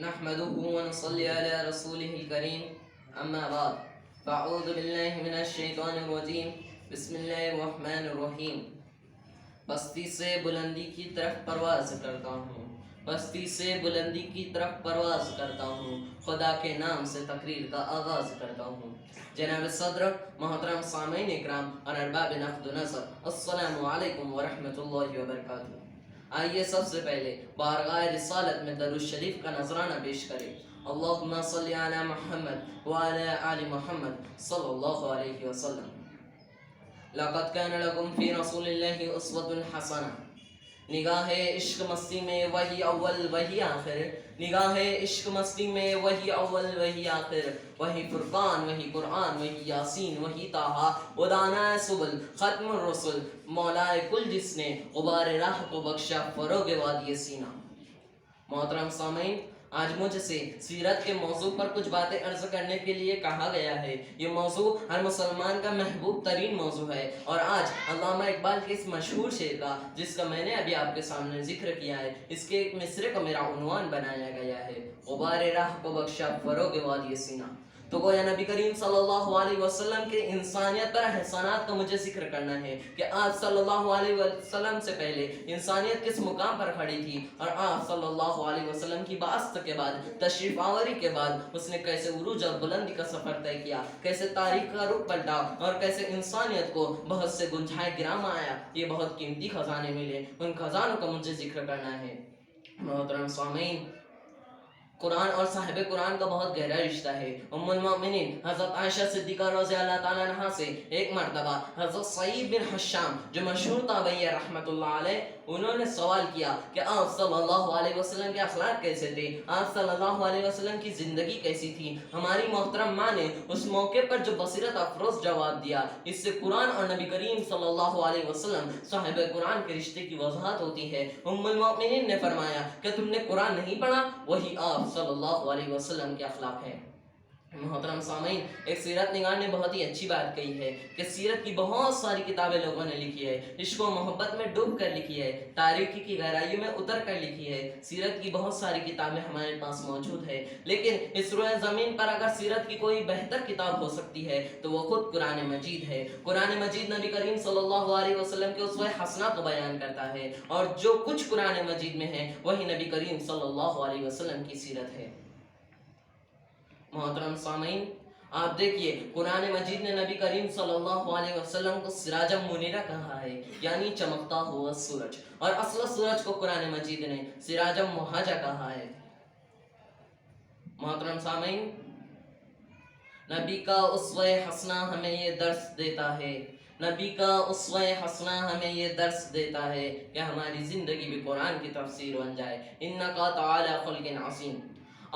نحمده ونصلي على رسوله الكريم اما بعد فاعوذ باللہ من الشیطان الرجیم بسم اللہ الرحمن الرحیم. بستی سے بلندی کی طرف پرواز کرتا ہوں، بستی سے بلندی کی طرف پرواز کرتا ہوں، خدا کے نام سے تقریر کا آغاز کرتا ہوں. جناب صدر، محترم سامعین اکرام اور ارباب نقد و نظر، السلام علیکم ورحمۃ اللہ وبرکاتہ. آئیے سب سے پہلے بارگاہ رسالت میں درود شریف کا نذرانہ پیش کریں. اللہم صلی علی محمد وعلی آل محمد صلی اللہ علیہ وسلم. لقد کان لکم فی رسول اللہ اسوۃ حسنہ. نگاہ عشق مستی میں وہی اول وہی آخر، نگاہ عشق مستی میں وہی اول وہی آخر، وہی فرقان وہی قرآن وہی یاسین وہی طٰہٰ، ودانا سبل ختم الرسل، مولائے کل جس نے غبار راہ کو بخشا فروغ وادی سینہ. محترم سامعین، آج مجھ سے سیرت کے موضوع پر کچھ باتیں عرض کرنے کے لیے کہا گیا ہے. یہ موضوع ہر مسلمان کا محبوب ترین موضوع ہے، اور آج علامہ اقبال کے اس مشہور شعر کا، جس کا میں نے ابھی آپ کے سامنے ذکر کیا ہے، اس کے ایک مصرے کو میرا عنوان بنایا گیا ہے، غبار راہ کو بخشا فروغ وادی سینہ. تو گویا نبی کریم صلی اللہ علیہ وسلم کے انسانیت پر احسانات کا مجھے ذکر کرنا ہے کہ آپ صلی اللہ علیہ وسلم سے پہلے انسانیت کس مقام پر کھڑی تھی، اور آپ صلی اللہ علیہ وسلم کی بعثت کے بعد، تشریف آوری کے بعد، اس نے کیسے عروج اور بلندی کا سفر طے کیا، کیسے تاریخ کا رخ پلٹا، اور کیسے انسانیت کو بہت سے گنجائے گرام آیا. یہ بہت قیمتی خزانے ملے، ان خزانوں کا مجھے ذکر کرنا ہے. محترم سامعین، قرآن اور صاحب قرآن کا بہت گہرا رشتہ ہے. ام المؤمنین حضرت عائشہ صدیقہ رضی اللہ تعالیٰ عنہا سے ایک مرتبہ حضرت سعید بن حشام، جو مشہور تابعی ہے رحمۃ اللہ علیہ، انہوں نے سوال کیا کہ آپ صلی اللہ علیہ وسلم کے اخلاق کیسے تھے، آپ صلی اللہ علیہ وسلم کی زندگی کیسی تھی. ہماری محترم ماں نے اس موقع پر جو بصیرت افروز جواب دیا، اس سے قرآن اور نبی کریم صلی اللہ علیہ وسلم صاحب قرآن کے رشتے کی وضاحت ہوتی ہے. ام المؤمنین نے فرمایا کہ تم نے قرآن نہیں پڑھا، وہی آپ صلی اللہ علیہ وسلم کے اخلاق ہے. محترم سامعین، ایک سیرت نگار نے بہت ہی اچھی بات کہی ہے کہ سیرت کی بہت ساری کتابیں لوگوں نے لکھی ہے، عشق و محبت میں ڈوب کر لکھی ہے، تاریخی کی گہرائیوں میں اتر کر لکھی ہے. سیرت کی بہت ساری کتابیں ہمارے پاس موجود ہے، لیکن اس روئے زمین پر اگر سیرت کی کوئی بہتر کتاب ہو سکتی ہے تو وہ خود قرآن مجید ہے. قرآن مجید نبی کریم صلی اللہ علیہ وسلم کے اسوہ حسنہ کو بیان کرتا ہے، اور جو کچھ قرآن مجید میں ہے وہی نبی کریم صلی اللہ علیہ وسلم کی سیرت ہے. محترم سامعین، آپ دیکھیے، قرآن مجید نے نبی کریم صلی اللہ علیہ وسلم کو سراج منیرہ کہا ہے، یعنی چمکتا ہوا سورج، اور اصل سورج کو قرآن مجید نے سراج مہاجہ کہا ہے. محترم سامعین، نبی کا اسوہ حسنہ ہمیں یہ درس دیتا ہے، نبی کا اسوہ حسنہ ہمیں یہ درس دیتا ہے کہ ہماری زندگی بھی قرآن کی تفسیر بن جائے. انکا تعالی خلق عظیم.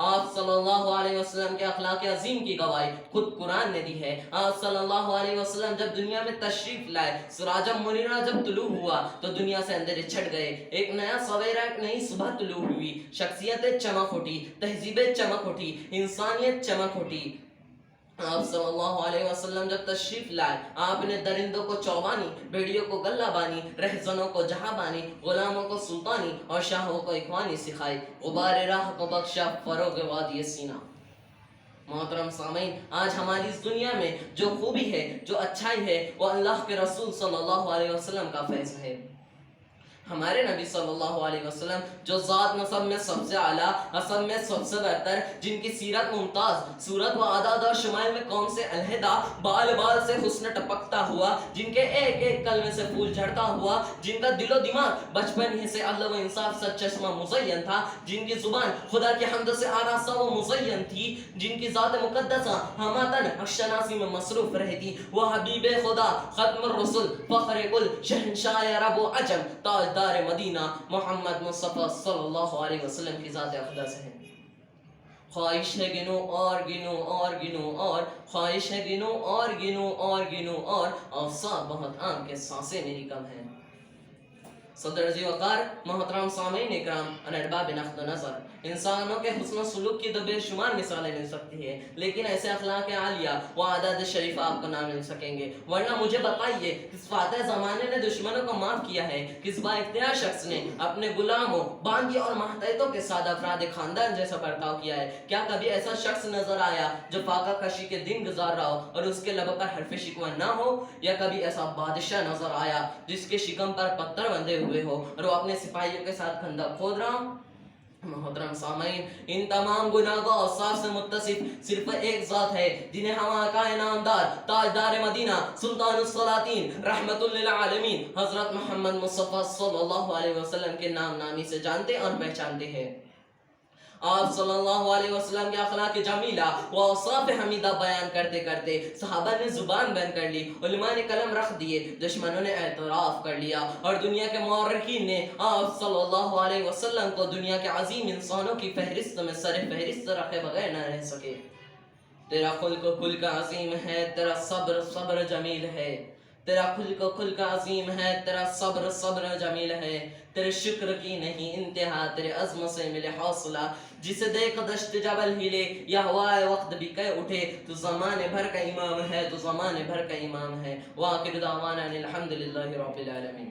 آپ صلی اللہ علیہ وسلم کے اخلاق عظیم کی گواہی خود قرآن نے دی ہے. آپ صلی اللہ علیہ وسلم جب دنیا میں تشریف لائے، سراج منیرہ جب طلوع ہوا تو دنیا سے اندھیرے چھٹ گئے، ایک نیا سویرا، ایک نئی صبح طلوع ہوئی، شخصیتیں چمک اٹھی، تہذیبیں چمک اٹھی، انسانیت چمک اٹھی. آپ صلی اللہ علیہ وسلم جب تشریف لائے، آپ نے درندوں کو چوبانی، بھیڑیوں کو گلہ بانی، رہزنوں کو جہاں بانی، غلاموں کو سلطانی اور شاہوں کو اخوانی سکھائی. غبار راہ کو بخشا فروغ وادی سینہ. محترم سامعین، آج ہماری اس دنیا میں جو خوبی ہے، جو اچھائی ہے، وہ اللہ کے رسول صلی اللہ علیہ وسلم کا فیض ہے. ہمارے نبی صلی اللہ علیہ وسلم جو ذات نسب میں سب سے اعلیٰ، حسب میں سب سے بہتر، جن کی سیرت ممتاز، صورت و عدد اور شمائل میں قوم سے علیحدہ، بال بال سے حسن ٹپکتا ہوا، جن کے ایک ایک کلمے سے پھول جھڑتا ہوا، جن کا دل و دماغ بچپن ہی سے عدل و انصاف سے چشمہ مزین تھا، جن کی زبان خدا کی حمد سے آراستہ و مزین تھی، جن کی ذات مقدسہ ہماتن حق شناسی میں مصروف رہتی، وہ حبیب خدا، ختم الرسل، فخر کل، شہنشاہ عرب و عجم، تاجدار مدینہ، محمد مصطفیٰ صلی اللہ علیہ وسلم کی ذات اقدس ہے. خواہش ہے گنو اور گنو اور گنو اور، خواہش ہے گنو اور گنو اور گنو اور، اوصاف بہت عام کے سانسیں میری کم ہیں. صدر عزیز وقار، محترم سامعین اکرام اور ارباب نقد و نظر، انسانوں کے حسن و سلوک کی تو بے شمار مثالیں مل سکتی ہے، لیکن ایسے اخلاق عالیہ و عادات شریفہ آپ کو نہ مل سکیں گے۔ ورنہ مجھے بتائیے، کس فاتح زمانے نے دشمنوں کو معاف کیا ہے؟ کس با اختیار شخص نے اپنے غلاموں، باندی اور ماتحتوں کے ساتھ افراد خاندان جیسا برتاؤ کیا ہے؟ کیا کبھی ایسا شخص نظر آیا جو فاقہ کشی کے دن گزار رہا ہو اور اس کے لبوں پر حرف شکوہ نہ ہو؟ یا کبھی ایسا بادشاہ نظر آیا جس کے شکم پر پتھر بندھے ہوئے ہو اور وہ اپنے سپاہیوں کے ساتھ خندق کھود رہا ہو؟ محترم سامعین، ان تمام گناہ و اوصاف سے متصف صرف ایک ذات ہے جنہیں ہم آقا نامدار تاجدار مدینہ سلطان السلاطین رحمت للعالمین حضرت محمد مصطفیٰ صلی اللہ علیہ وسلم کے نام نامی سے جانتے اور پہچانتے ہیں۔ آپ صلی اللہ علیہ وسلم کے اخلاق جمیلہ و اوصاف حمیدہ بیان کرتے کرتے صحابہ نے زبان بند کر لی، علماء نے قلم رکھ دیے، دشمنوں نے اعتراف کر لیا، اور دنیا کے مورخین نے آپ صلی اللہ علیہ وسلم کو دنیا کے عظیم انسانوں کی فہرست میں سر فہرست رکھے بغیر نہ رہ سکے۔ تیرا خلق عظیم ہے، تیرا صبر جمیل ہے، تیرا خلق عظیم ہے، تیرا صبر جمیل ہے، تیرے شکر کی نہیں انتہا، تیرے عزم سے ملے حوصلہ، جسے دیکھ دشت جبل ہلے یا ہوائے وقت بھی کہہ اٹھے تو زمانے بھر کا امام ہے، تو زمانے بھر کا امام ہے۔ وآخر دعوانا الحمدللہ رب العالمین۔